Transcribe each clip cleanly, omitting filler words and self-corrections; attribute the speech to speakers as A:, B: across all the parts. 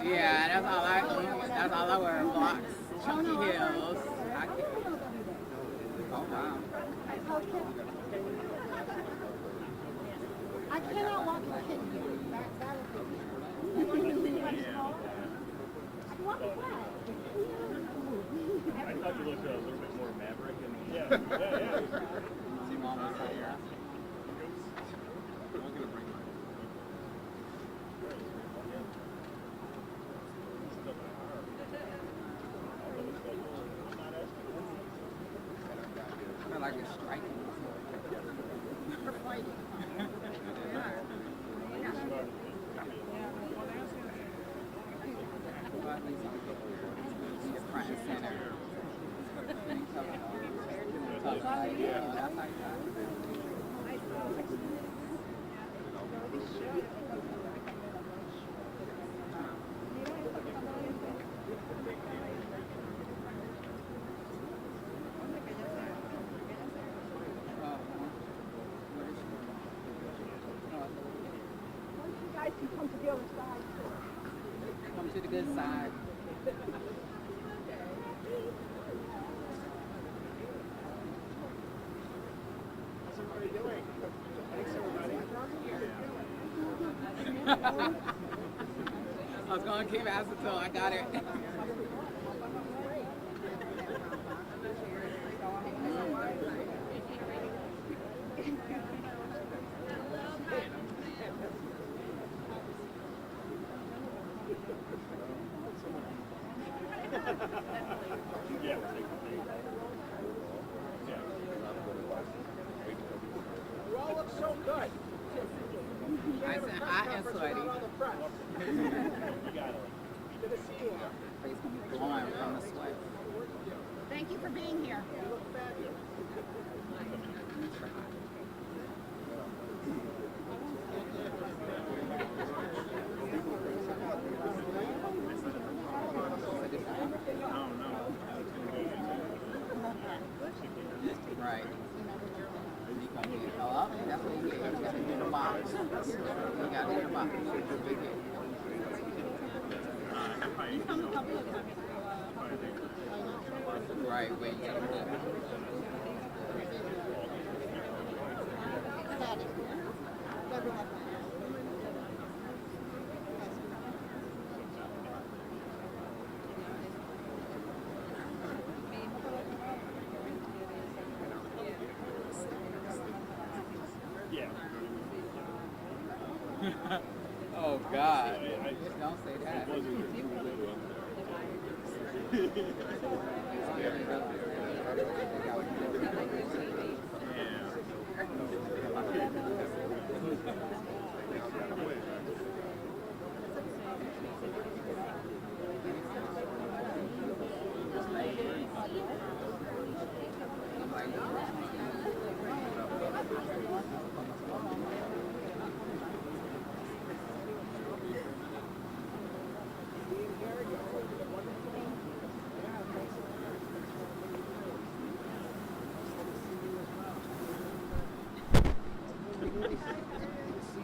A: Yeah, that's all I wear. Blocks, chunky heels. I can't. Oh wow.
B: I cannot walk a kid here.
C: I thought you looked a little bit more maverick. And yeah.
A: See mom was like, yeah. I feel like it's striking.
B: For fighting.
A: Front and center.
B: Guys can come to the other side.
A: Come to the good side.
C: How's everybody doing? Thanks, everybody.
A: I was going to keep asking until I got it.
C: Yeah, we're taking You all look so good.
A: I said hot and sweaty.
C: You got it. Good to see you.
A: Face gonna be glowing from the sweat.
B: Thank you for being here.
C: You look fabulous.
A: Right. You gonna get up, and that's what you get. You gotta get a box. You gotta get a box. Right, wait.
C: Yeah.
A: Oh God. Don't say that.
D: See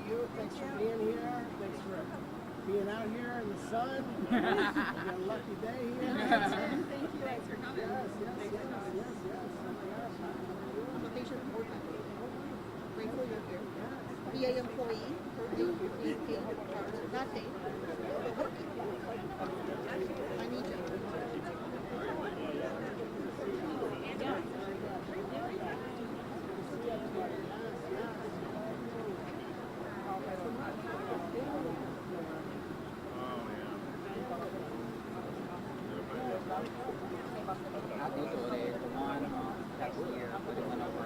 D: you. Thanks for being here. Thanks for being out here in the sun. You got a lucky day here.
B: Thank you. Thanks for coming.
D: Yes. Oh my gosh.
B: Grateful you're here. Be an employee. Being paid, not paid, but working. I need you.
A: I do go there one past year, but it went over.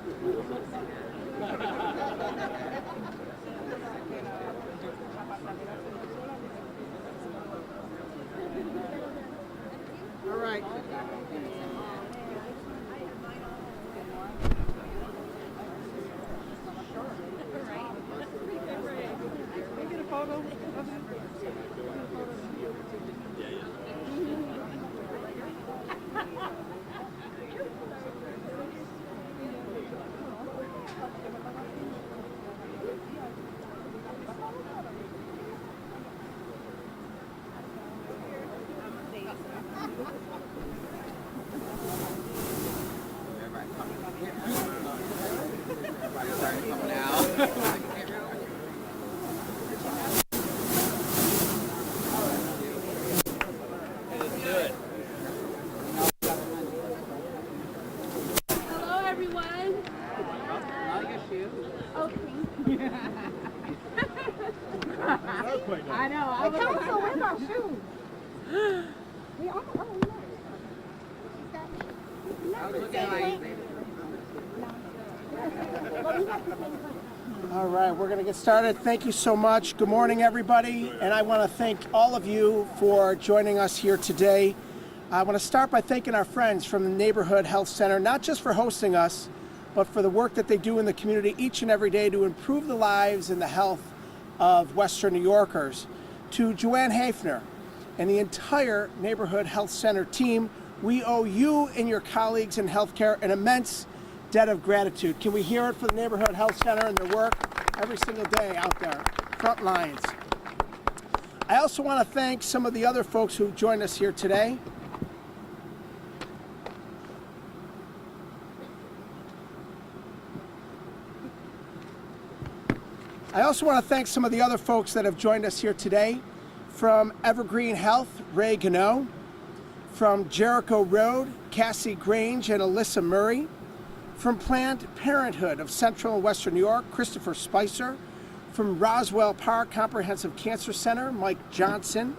B: Council, where's our shoes? We all, oh, no.
A: I was looking like,
D: All right, we're going to get started. Thank you so much. Good morning, everybody. And I want to thank all of you for joining us here today. I want to start by thanking our friends from the Neighborhood Health Center, not just for hosting us, but for the work that they do in the community each and every day to improve the lives and the health of Western New Yorkers. To Joanne Hafner and the entire Neighborhood Health Center team, we owe you and your colleagues in healthcare an immense debt of gratitude. Can we hear it for the Neighborhood Health Center and their work every single day out there, front lines. I also want to thank some of the other folks who joined us here today. I also want to thank some of the other folks that have joined us here today. From Evergreen Health, Ray Gano. From Jericho Road, Cassie Grange and Alyssa Murray. From Planned Parenthood of Central and Western New York, Christopher Spicer. From Roswell Park Comprehensive Cancer Center, Mike Johnson.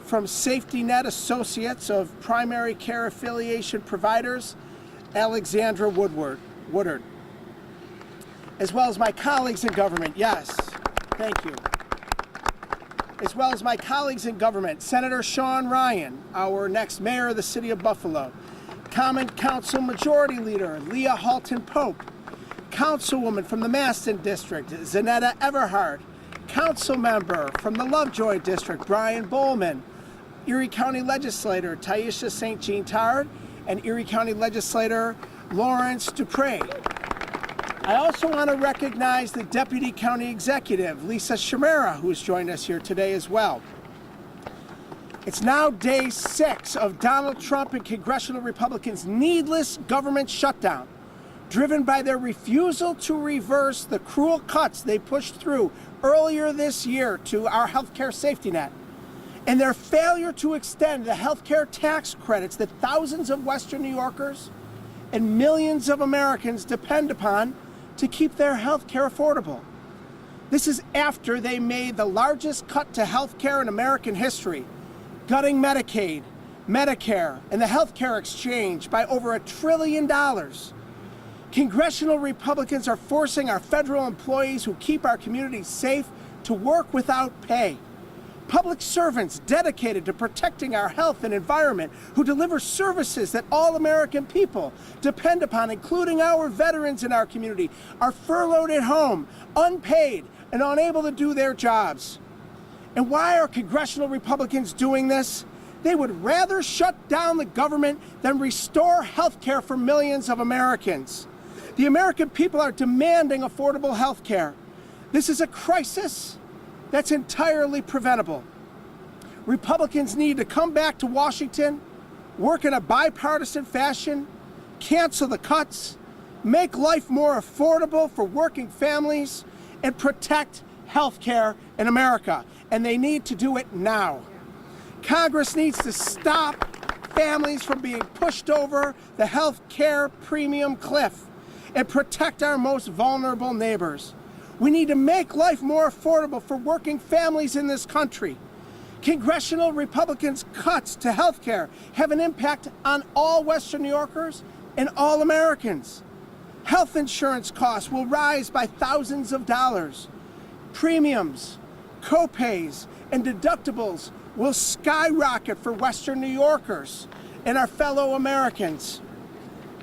D: From Safety Net Associates of Primary Care Affiliation Providers, Alexandra Woodard. As well as my colleagues in government, yes, thank you. As well as my colleagues in government, Senator Sean Ryan, our next mayor of the city of Buffalo, Common Council Majority Leader Leah Halton Pope, Councilwoman from the Maston District, Zanetta Everhart, Council Member from the Lovejoy District, Brian Bowman, Erie County Legislator Taisha St. Jean Tard, and Erie County Legislator Lawrence Dupre. I also want to recognize the Deputy County Executive, Lisa Chimera, who has joined us here today as well. It's now day 6 of Donald Trump and congressional Republicans' needless government shutdown, driven by their refusal to reverse the cruel cuts they pushed through earlier this year to our healthcare safety net, and their failure to extend the healthcare tax credits that thousands of Western New Yorkers and millions of Americans depend upon to keep their health care affordable. This is after they made the largest cut to health care in American history, gutting Medicaid, Medicare, and the health care exchange by over $1 trillion. Congressional Republicans are forcing our federal employees who keep our communities safe to work without pay. Public servants dedicated to protecting our health and environment, who deliver services that all American people depend upon, including our veterans in our community, are furloughed at home, unpaid, and unable to do their jobs. And why are congressional Republicans doing this? They would rather shut down the government than restore health care for millions of Americans. The American people are demanding affordable health care. This is a crisis that's entirely preventable. Republicans need to come back to Washington, work in a bipartisan fashion, cancel the cuts, make life more affordable for working families, and protect health care in America. And they need to do it now. Congress needs to stop families from being pushed over the health care premium cliff and protect our most vulnerable neighbors. We need to make life more affordable for working families in this country. Congressional Republicans' cuts to health care have an impact on all Western New Yorkers and all Americans. Health insurance costs will rise by thousands of dollars. Premiums, co-pays, and deductibles will skyrocket for Western New Yorkers and our fellow Americans.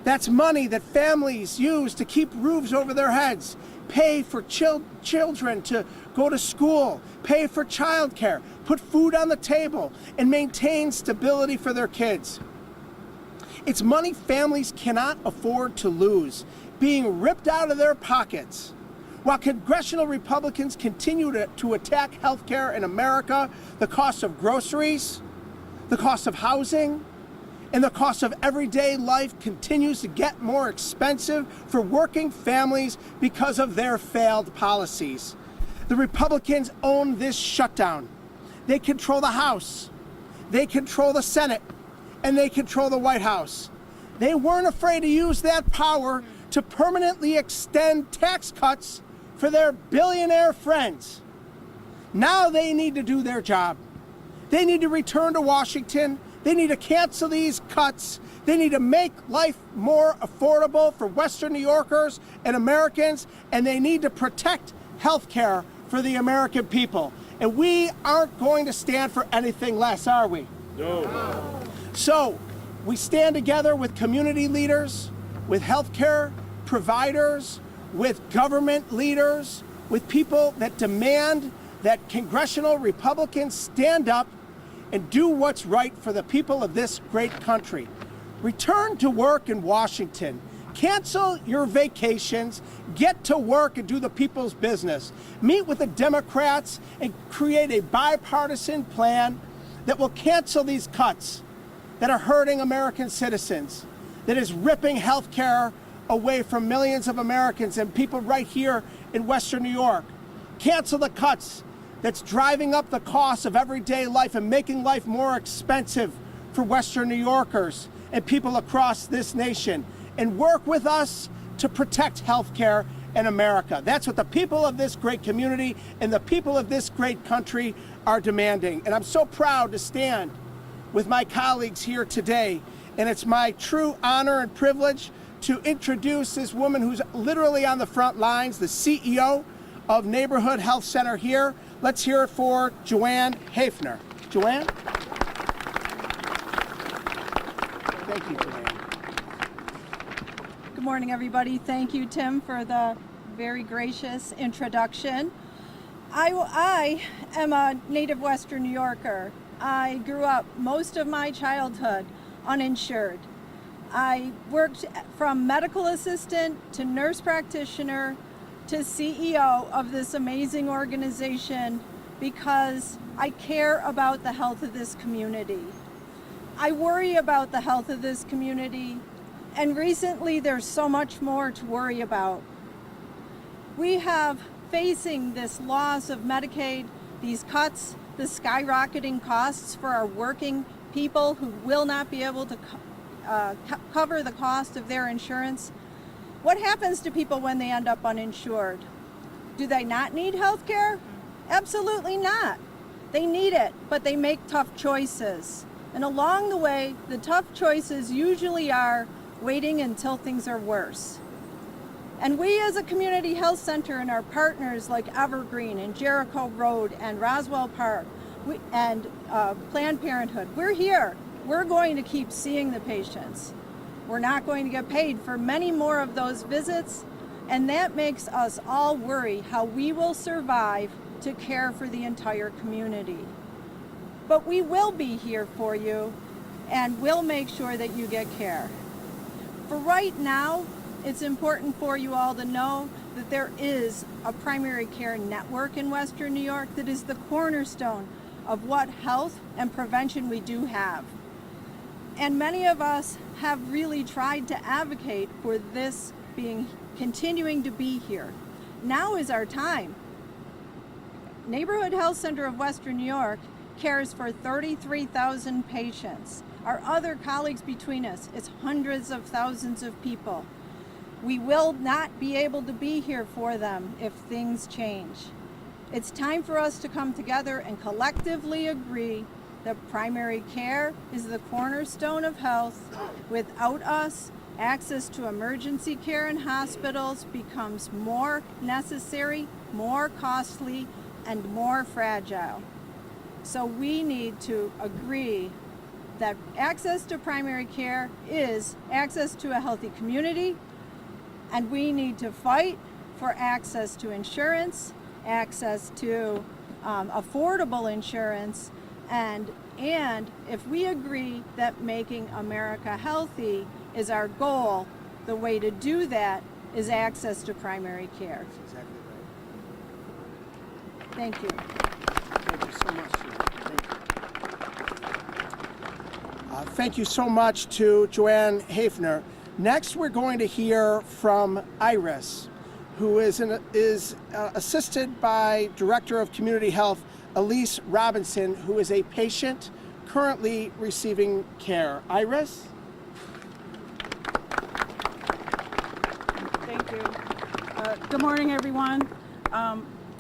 D: That's money that families use to keep roofs over their heads, pay for children to go to school, pay for childcare, put food on the table, and maintain stability for their kids. It's money families cannot afford to lose, being ripped out of their pockets. While congressional Republicans continue to attack health care in America, the cost of groceries, the cost of housing, and the cost of everyday life continues to get more expensive for working families because of their failed policies. The Republicans own this shutdown. They control the House, they control the Senate, and they control the White House. They weren't afraid to use that power to permanently extend tax cuts for their billionaire friends. Now they need to do their job. They need to return to Washington. They need to cancel these cuts. They need to make life more affordable for Western New Yorkers and Americans, and they need to protect health care for the American people. And we aren't going to stand for anything less, are we?
C: No.
D: So we stand together with community leaders, with healthcare providers, with government leaders, with people that demand that congressional Republicans stand up and do what's right for the people of this great country. Return to work in Washington. Cancel your vacations, get to work and do the people's business. Meet with the Democrats and create a bipartisan plan that will cancel these cuts that are hurting American citizens, that is ripping health care away from millions of Americans and people right here in Western New York. Cancel the cuts that's driving up the cost of everyday life and making life more expensive for Western New Yorkers and people across this nation. And work with us to protect health care in America. That's what the people of this great community and the people of this great country are demanding. And I'm so proud to stand with my colleagues here today. And it's my true honor and privilege to introduce this woman who's literally on the front lines, the CEO of Neighborhood Health Center here. Let's hear it for Joanne Hafner. Joanne? Thank you, Joanne.
E: Good morning, everybody. Thank you, Tim, for the very gracious introduction. I am a native Western New Yorker. I grew up most of my childhood uninsured. I worked from medical assistant to nurse practitioner to CEO of this amazing organization because I care about the health of this community. I worry about the health of this community, and recently there's so much more to worry about. We have facing this loss of Medicaid, these cuts, the skyrocketing costs for our working people who will not be able to cover the cost of their insurance. What happens to people when they end up uninsured? Do they not need health care? Absolutely not. They need it, but they make tough choices. And along the way, the tough choices usually are waiting until things are worse. And we as a community health center and our partners like Evergreen and Jericho Road and Roswell Park and Planned Parenthood, we're here. We're going to keep seeing the patients. We're not going to get paid for many more of those visits, and that makes us all worry how we will survive to care for the entire community. But we will be here for you, and we'll make sure that you get care. For right now, it's important for you all to know that there is a primary care network in Western New York that is the cornerstone of what health and prevention we do have. And many of us have really tried to advocate for this continuing to be here. Now is our time. Neighborhood Health Center of Western New York cares for 33,000 patients. Our other colleagues between us, it's hundreds of thousands of people. We will not be able to be here for them if things change. It's time for us to come together and collectively agree that primary care is the cornerstone of health. Without us, access to emergency care in hospitals becomes more necessary, more costly, and more fragile. So we need to agree that access to primary care is access to a healthy community, and we need to fight for access to insurance, access to affordable insurance, and if we agree that making America healthy is our goal, the way to do that is access to primary care.
D: That's exactly right.
E: Thank you.
D: Thank you so much. Thank you so much to Joanne Hafner. Next, we're going to hear from Iris, who is assisted by Director of Community Health, Elise Robinson, who is a patient currently receiving care. Iris?
F: Thank you. Good morning, everyone.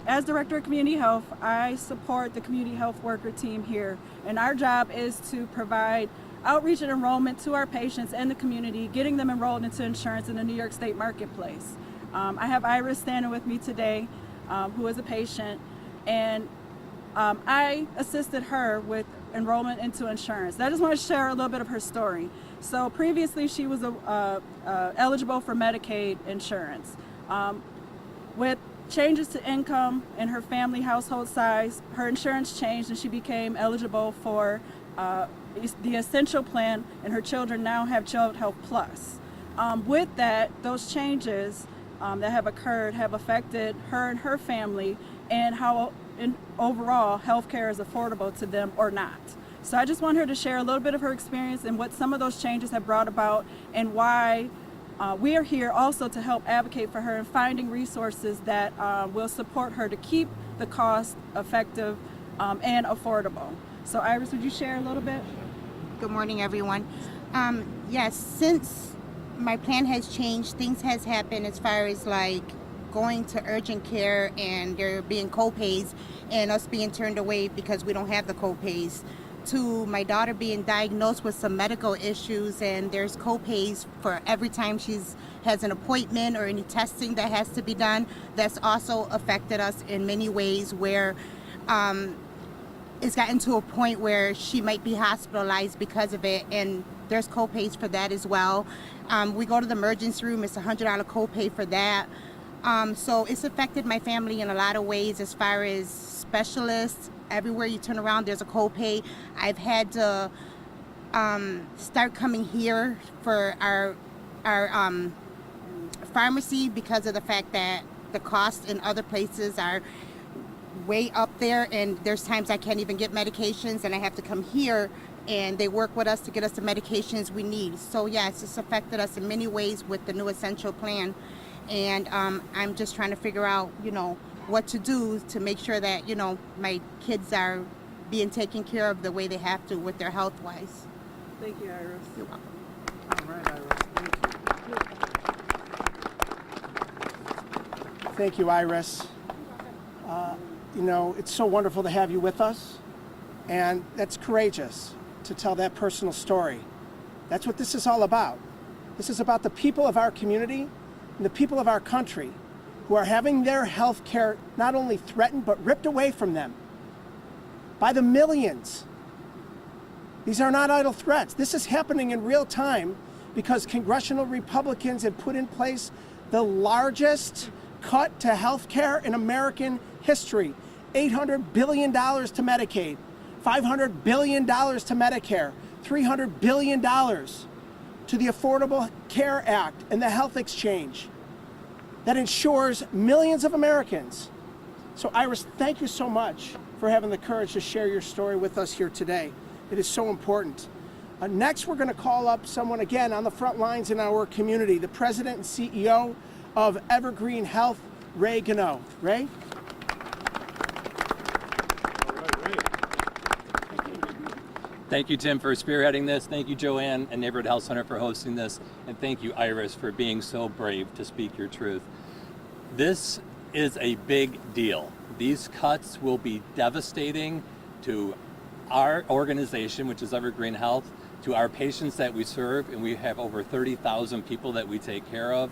E: as Director of Community Health, I support the community health worker team here, and our job is to provide outreach and enrollment to our patients and the community, getting them enrolled into insurance in the New York State marketplace. I have Iris standing with me today, who is a patient, and I assisted her with enrollment into insurance. I just want to share a little bit of her story. So previously she was eligible for Medicaid insurance. With changes to income and her family household size, her insurance changed and she became eligible for the Essential Plan, and her children now have Child Health Plus. With that, those changes that have occurred have affected her and her family and how overall healthcare is affordable to them or not. So I just want her to share a little bit of her experience and what some of those changes have brought about, and why we are here also to help advocate for her in finding resources that will support her to keep the cost effective and affordable. So Iris, would you share a little bit?
F: Good morning, everyone. Yes, since my plan has changed, things has happened as far as like going to urgent care and there being co-pays and us being turned away because we don't have the co-pays, to my daughter being diagnosed with some medical issues and there's co-pays for every time she's has an appointment or any testing that has to be done. That's also affected us in many ways, where it's gotten to a point where she might be hospitalized because of it, and there's co-pays for that as well. We go to the emergency room, it's $100 co-pay for that. So it's affected my family in a lot of ways as far as specialists. Everywhere you turn around, there's a co-pay. I've had to start coming here for our pharmacy because of the fact that the costs in other places are way up there, and there's times I can't even get medications and I have to come here and they work with us to get us the medications we need. So yes, it's affected us in many ways with the new Essential Plan, and I'm just trying to figure out, what to do to make sure that, my kids are being taken care of the way they have to with their health-wise.
E: Thank you, Iris.
F: You're welcome.
D: All right, Iris. Thank you, Iris. It's so wonderful to have you with us, and that's courageous to tell that personal story. That's what this is all about. This is about the people of our community and the people of our country who are having their health care not only threatened but ripped away from them by the millions. These are not idle threats. This is happening in real time because congressional Republicans have put in place the largest cut to health care in American history. $800 billion to Medicaid, $500 billion to Medicare, $300 billion to the Affordable Care Act and the Health Exchange that insures millions of Americans. So Iris, thank you so much for having the courage to share your story with us here today. It is so important. Next, we're going to call up someone again on the front lines in our community, the president and CEO of Evergreen Health, Ray Gano. Ray?
G: Thank you, Tim, for spearheading this. Thank you, Joanne and Neighborhood Health Center for hosting this. And thank you, Iris, for being so brave to speak your truth. This is a big deal. These cuts will be devastating to our organization, which is Evergreen Health, to our patients that we serve, and we have over 30,000 people that we take care of,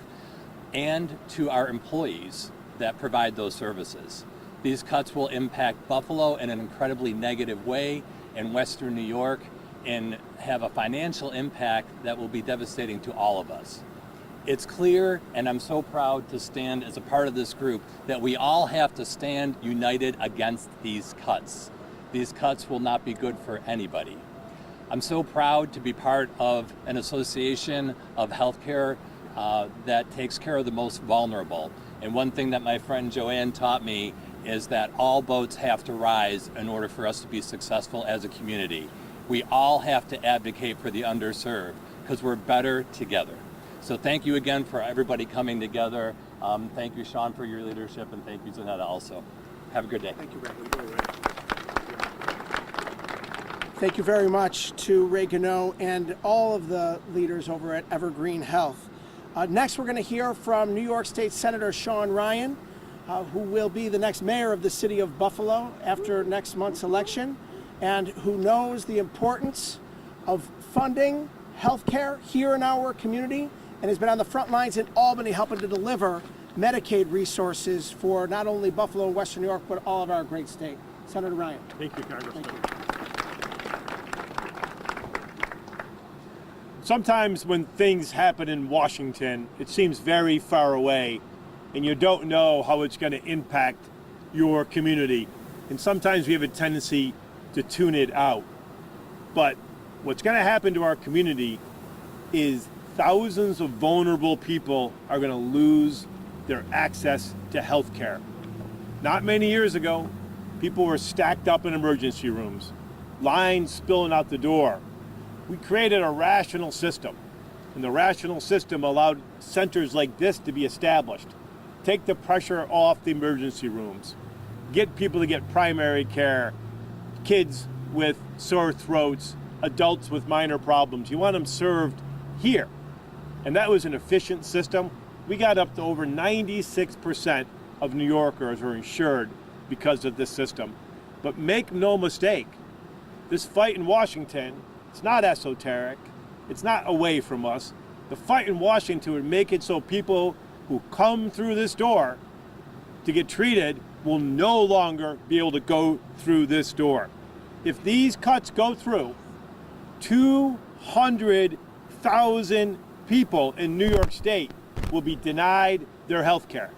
G: and to our employees that provide those services. These cuts will impact Buffalo in an incredibly negative way, in Western New York, and have a financial impact that will be devastating to all of us. It's clear, and I'm so proud to stand as a part of this group, that we all have to stand united against these cuts. These cuts will not be good for anybody. I'm so proud to be part of an association of healthcare that takes care of the most vulnerable. And one thing that my friend Joanne taught me is that all boats have to rise in order for us to be successful as a community. We all have to advocate for the underserved because we're better together. So thank you again for everybody coming together. Thank you, Sean, for your leadership, and thank you, Zanetta, also. Have a good day.
D: Thank you, Ray. Thank you very much to Ray Gano and all of the leaders over at Evergreen Health. Next, we're going to hear from New York State Senator Sean Ryan. who will be the next mayor of the city of Buffalo after next month's election, and who knows the importance of funding healthcare here in our community, and has been on the front lines in Albany helping to deliver Medicaid resources for not only Buffalo and Western New York, but all of our great state. Senator Ryan.
C: Thank you, Congressman.
D: Thank you.
C: Sometimes when things happen in Washington, it seems very far away, and you don't know how it's going to impact your community. And sometimes we have a tendency to tune it out. But what's going to happen to our community is thousands of vulnerable people are going to lose their access to health care. Not many years ago, people were stacked up in emergency rooms, lines spilling out the door. We created a rational system, and the rational system allowed centers like this to be established. Take the pressure off the emergency rooms, get people to get primary care, kids with sore throats, adults with minor problems. You want them served here. And that was an efficient system. We got up to over 96% of New Yorkers are insured because of this system. But make no mistake, this fight in Washington, it's not esoteric. It's not away from us. The fight in Washington would make it so people who come through this door to get treated will no longer be able to go through this door. If these cuts go through, 200,000 people in New York State will be denied their health care.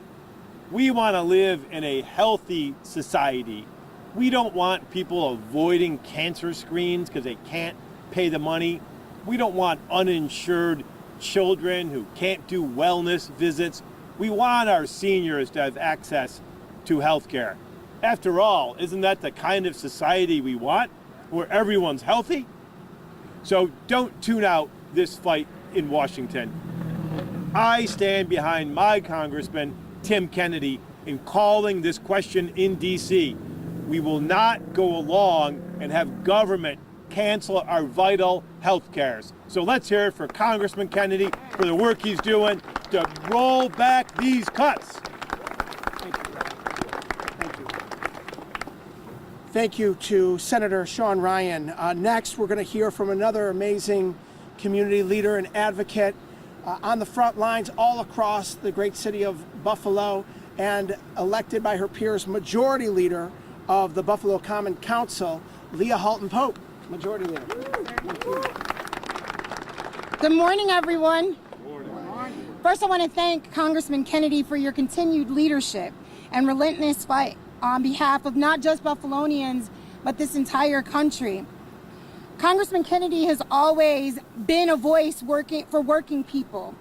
C: We want to live in a healthy society. We don't want people avoiding cancer screens because they can't pay the money. We don't want uninsured children who can't do wellness visits. We want our seniors to have access to health care. After all, isn't that the kind of society we want, where everyone's healthy? So don't tune out this fight in Washington. I stand behind my Congressman Tim Kennedy in calling this question in D.C. We will not go along and have government cancel our vital health cares. So let's hear it for Congressman Kennedy for the work he's doing to roll back these cuts.
D: Thank you. Thank you. Thank you to Senator Sean Ryan. Next, we're going to hear from another amazing community leader and advocate on the front lines all across the great city of Buffalo, and elected by her peers Majority Leader of the Buffalo Common Council, Leah Halton Pope. Majority Leader. Thank you.
H: Good morning, everyone. Good morning. First, I want to thank Congressman Kennedy for your continued leadership and relentless fight on behalf of not just Buffalonians, but this entire country. Congressman Kennedy has always been a voice for working people.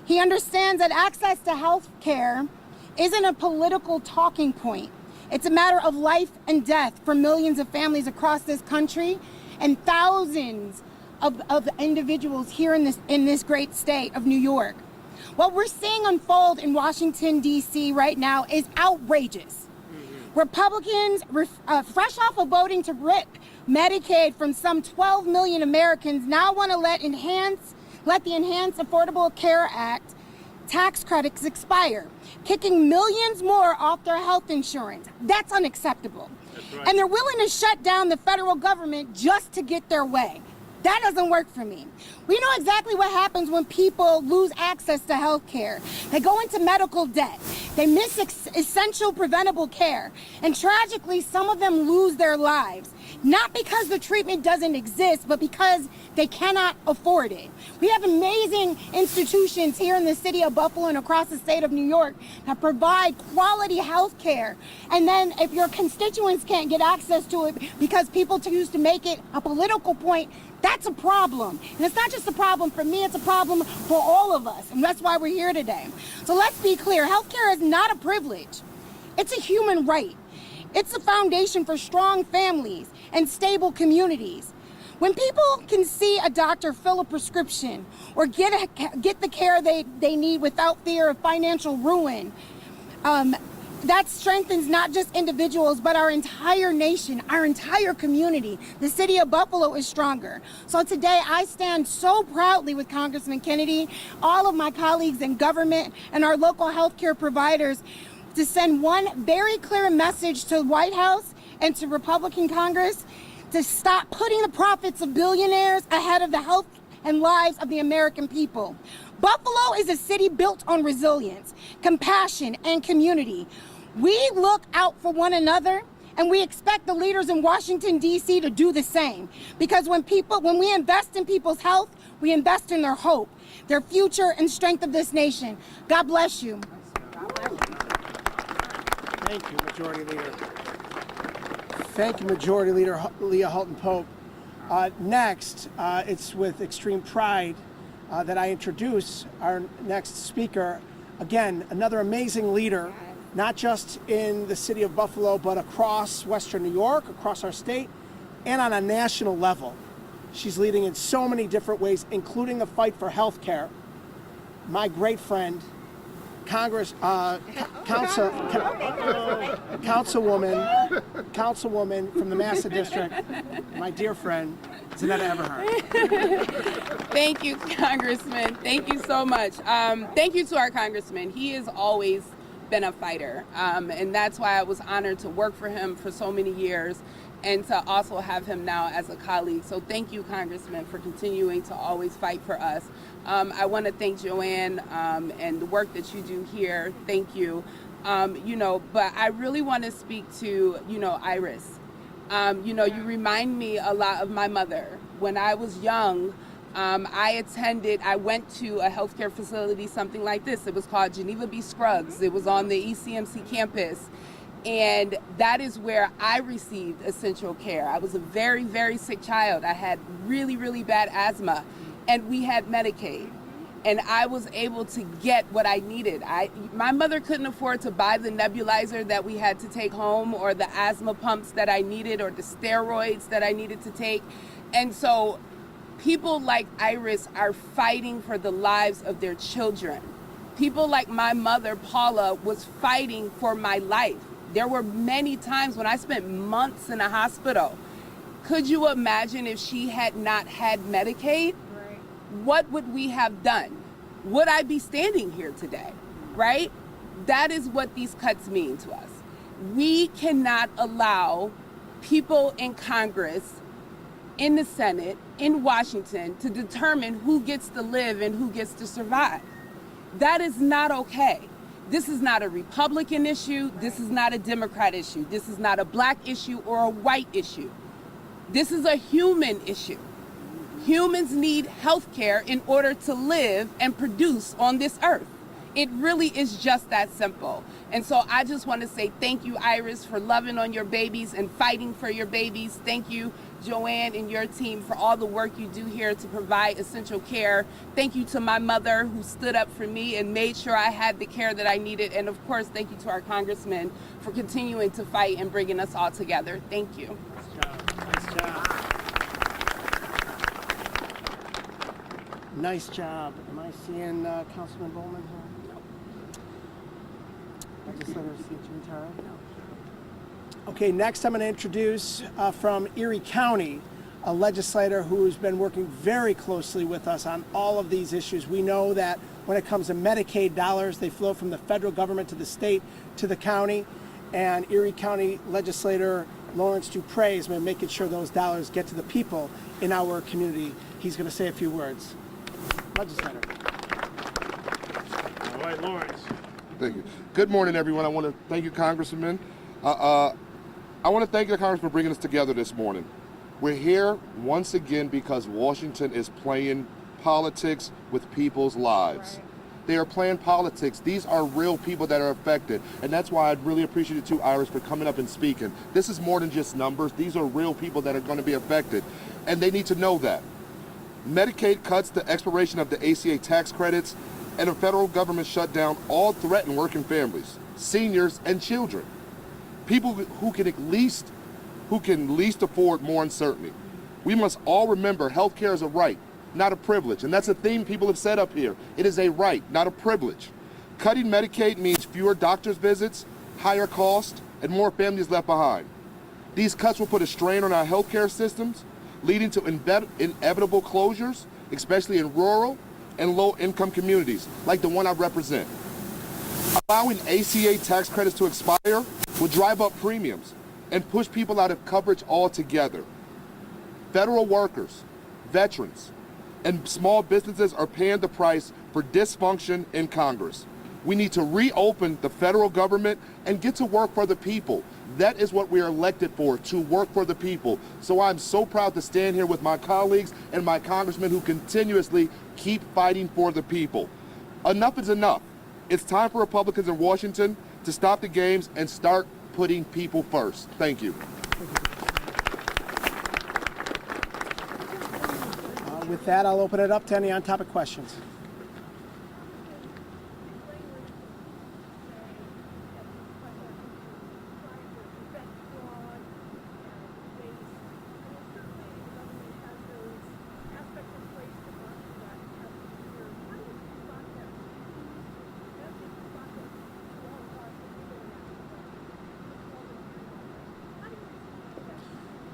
H: He understands that access to health care isn't a political talking point. It's a matter of life and death for millions of families across this country and thousands of individuals here in this great state of New York. What we're seeing unfold in Washington, D.C. right now is outrageous. Republicans, fresh off of voting to rip Medicaid from some 12 million Americans, now want to let the Enhanced Affordable Care Act tax credits expire, kicking millions more off their health insurance. That's unacceptable. That's right. And they're willing to shut down the federal government just to get their way. That doesn't work for me. We know exactly what happens when people lose access to health care. They go into medical debt. They miss essential preventable care. And tragically, some of them lose their lives. Not because the treatment doesn't exist, but because they cannot afford it. We have amazing institutions here in the city of Buffalo and across the state of New York that provide quality health care. And then if your constituents can't get access to it because people choose to make it a political point, that's a problem. And it's not just a problem for me, it's a problem for all of us. And that's why we're here today. So let's be clear, healthcare is not a privilege. It's a human right. It's the foundation for strong families and stable communities. When people can see a doctor fill a prescription or get the care they need without fear of financial ruin, that strengthens not just individuals, but our entire nation, our entire community. The city of Buffalo is stronger. So today I stand so proudly with Congressman Kennedy, all of my colleagues in government, and our local healthcare providers to send one very clear message to the White House and to Republican Congress to stop putting the profits of billionaires ahead of the health and lives of the American people. Buffalo is a city built on resilience, compassion, and community. We look out for one another, and we expect the leaders in Washington, D.C. to do the same. Because when we invest in people's health, we invest in their hope, their future, and strength of this nation. God bless you.
D: Thank you, Majority Leader. Thank you, Majority Leader Leah Halton Pope. Next, it's with extreme pride that I introduce our next speaker. Again, another amazing leader, not just in the city of Buffalo, but across Western New York, across our state, and on a national level. She's leading in so many different ways, including the fight for health care. My great friend, Councilwoman from the Massa District, my dear friend, Zanetta Everhart.
I: Thank you, Congressman. Thank you so much. Thank you to our Congressman. He has always been a fighter, and that's why I was honored to work for him for so many years and to also have him now as a colleague. So thank you, Congressman, for continuing to always fight for us. I want to thank Joanne and the work that you do here. Thank you. But I really want to speak to, Iris. You remind me a lot of my mother. When I was young, I went to a healthcare facility, something like this. It was called Geneva B. Scruggs. It was on the ECMC campus. And that is where I received essential care. I was a very, very sick child. I had really, really bad asthma, and we had Medicaid. And I was able to get what I needed. My mother couldn't afford to buy the nebulizer that we had to take home, or the asthma pumps that I needed, or the steroids that I needed to take. And so people like Iris are fighting for the lives of their children. People like my mother, Paula, was fighting for my life. There were many times when I spent months in a hospital. Could you imagine if she had not had Medicaid? Right. What would we have done? Would I be standing here today? Right? That is what these cuts mean to us. We cannot allow people in Congress, in the Senate, in Washington, to determine who gets to live and who gets to survive. That is not okay. This is not a Republican issue. This is not a Democrat issue. This is not a black issue or a white issue. This is a human issue. Humans need health care in order to live and produce on this earth. It really is just that simple. And so I just want to say thank you, Iris, for loving on your babies and fighting for your babies. Thank you, Joanne and your team, for all the work you do here to provide essential care. Thank you to my mother, who stood up for me and made sure I had the care that I needed. And of course, thank you to our Congressman for continuing to fight and bringing us all together. Thank you.
D: Nice job. Nice job. Am I seeing Councilman Bowman here? Legislator Cintara? Okay, next I'm going to introduce from Erie County, a legislator who's been working very closely with us on all of these issues. We know that when it comes to Medicaid dollars, they flow from the federal government to the state to the county, and Erie County legislator Lawrence Dupre has been making sure those dollars get to the people in our community. He's going to say a few words. Legislator.
C: All right, Lawrence.
J: Thank you. Good morning, everyone. I want to thank you, Congressman. I want to thank the Congress for bringing us together this morning. We're here once again because Washington is playing politics with people's lives. Right. They are playing politics. These are real people that are affected. And that's why I'd really appreciate you too, Iris, for coming up and speaking. This is more than just numbers. These are real people that are going to be affected. And they need to know that. Medicaid cuts, the expiration of the ACA tax credits, and the federal government shutdown all threaten working families, seniors, and children. People who can least afford more uncertainty. We must all remember health care is a right, not a privilege. And that's a theme people have said up here. It is a right, not a privilege. Cutting Medicaid means fewer doctor's visits, higher costs, and more families left behind. These cuts will put a strain on our health care systems, leading to inevitable closures, especially in rural and low-income communities like the one I represent. Allowing ACA tax credits to expire will drive up premiums and push people out of coverage altogether. Federal workers, veterans, and small businesses are paying the price for dysfunction in Congress. We need to reopen the federal government and get to work for the people. That is what we are elected for, to work for the people. So I'm so proud to stand here with my colleagues and my congressmen who continuously keep fighting for the people. Enough is enough. It's time for Republicans in Washington to stop the games and start putting people first. Thank you.
D: With that, I'll open it up to any on-topic questions.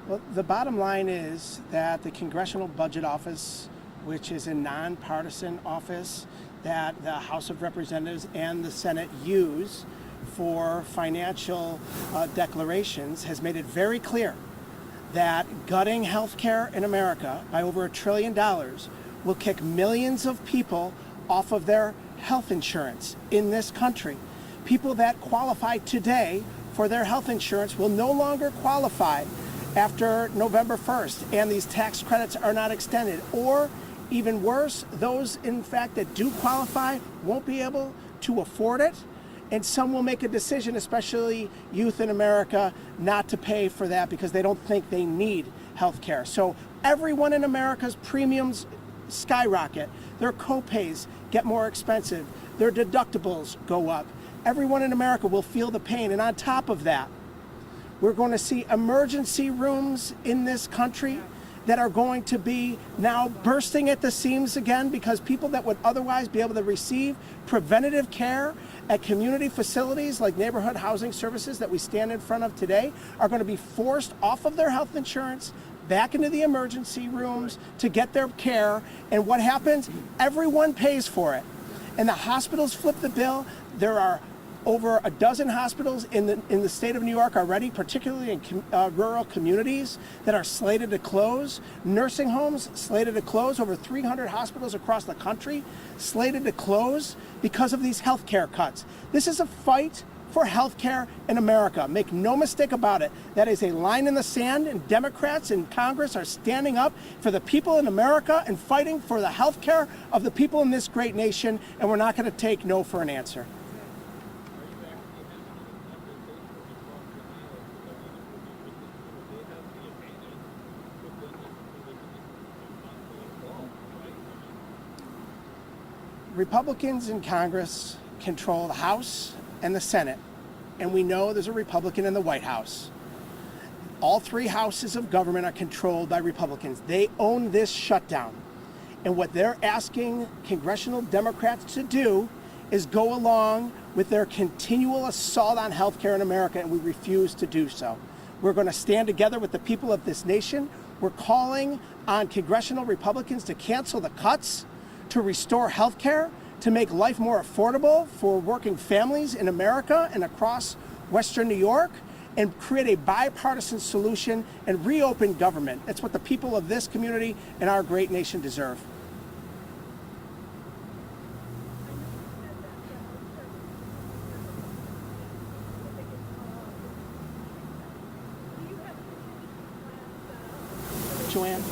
D: Well, the bottom line is that the Congressional Budget Office, which is a nonpartisan office that the House of Representatives and the Senate use for financial declarations, has made it very clear that gutting healthcare in America by over $1 trillion will kick millions of people off of their health insurance in this country. People that qualify today for their health insurance will no longer qualify after November 1st, and these tax credits are not extended. Or even worse, those in fact that do qualify won't be able to afford it, and some will make a decision, especially youth in America, not to pay for that because they don't think they need health care. So everyone in America's premiums skyrocket, their co-pays get more expensive, their deductibles go up. Everyone in America will feel the pain, and on top of that, we're going to see emergency rooms in this country that are going to be now bursting at the seams again, because people that would otherwise be able to receive preventative care at community facilities like neighborhood housing services that we stand in front of today are going to be forced off of their health insurance, back into the emergency rooms to get their care. And what happens? Everyone pays for it. And the hospitals flip the bill. There are over a dozen hospitals in the state of New York already, particularly in rural communities, that are slated to close. Nursing homes slated to close. Over 300 hospitals across the country slated to close because of these health care cuts. This is a fight for health care in America. Make no mistake about it. That is a line in the sand, and Democrats in Congress are standing up for the people in America and fighting for the health care of the people in this great nation, and we're not going to take no for an answer. Republicans in Congress control the House and the Senate, and we know there's a Republican in the White House. All three houses of government are controlled by Republicans. They own this shutdown. And what they're asking congressional Democrats to do is go along with their continual assault on health care in America, and we refuse to do so. We're going to stand together with the people of this nation. We're calling on congressional Republicans to cancel the cuts, to restore health care, to make life more affordable for working families in America and across Western New York, and create a bipartisan solution and reopen government. It's what the people of this community and our great nation deserve. Joanne?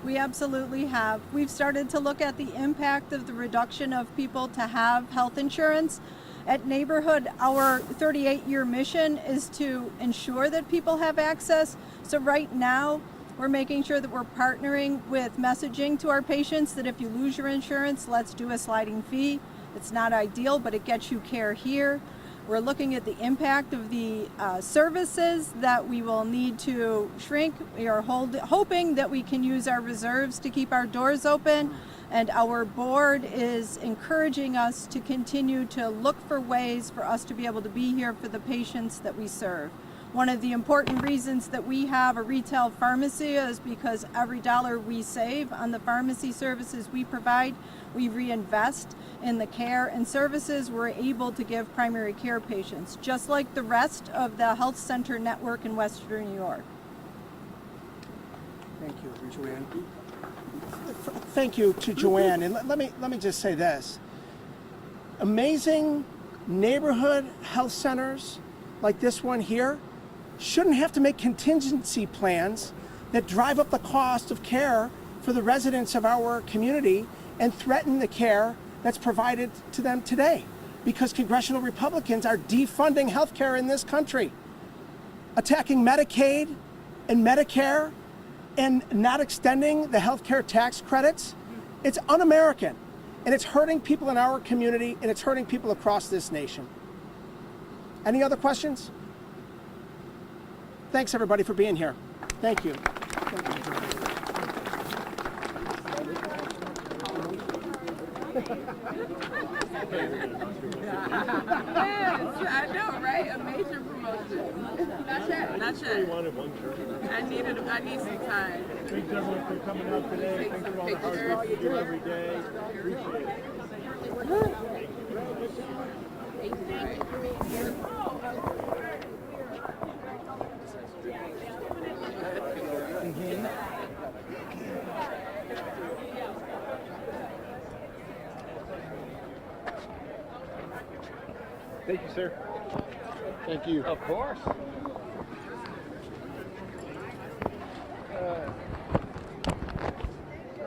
E: We absolutely have. We've started to look at the impact of the reduction of people to have health insurance. At Neighborhood, our 38-year mission is to ensure that people have access. So right now, we're making sure that we're partnering with messaging to our patients that if you lose your insurance, let's do a sliding fee. It's not ideal, but it gets you care here. We're looking at the impact of the services that we will need to shrink. We are hoping that we can use our reserves to keep our doors open, and our board is encouraging us to continue to look for ways for us to be able to be here for the patients that we serve. One of the important reasons that we have a retail pharmacy is because every dollar we save on the pharmacy services we provide, we reinvest in the care and services we're able to give primary care patients, just like the rest of the health center network in Western New York.
D: Thank you, Joanne. Thank you to Joanne. And let me just say this. Amazing neighborhood health centers like this one here shouldn't have to make contingency plans that drive up the cost of care for the residents of our community and threaten the care that's provided to them today, because congressional Republicans are defunding health care in this country, attacking Medicaid and Medicare, and not extending the health care tax credits. It's un-American, and it's hurting people in our community, and it's hurting people across this nation. Any other questions? Thanks, everybody, for being here. Thank you.
I: Yes, I know, right? A major promotion. Not yet, not yet. I need some time.
C: Thanks everyone for coming out today. Thanks for all the hard work you do every day. Appreciate it. Thank you, sir.
J: Thank you.
C: Of course.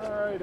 C: All right.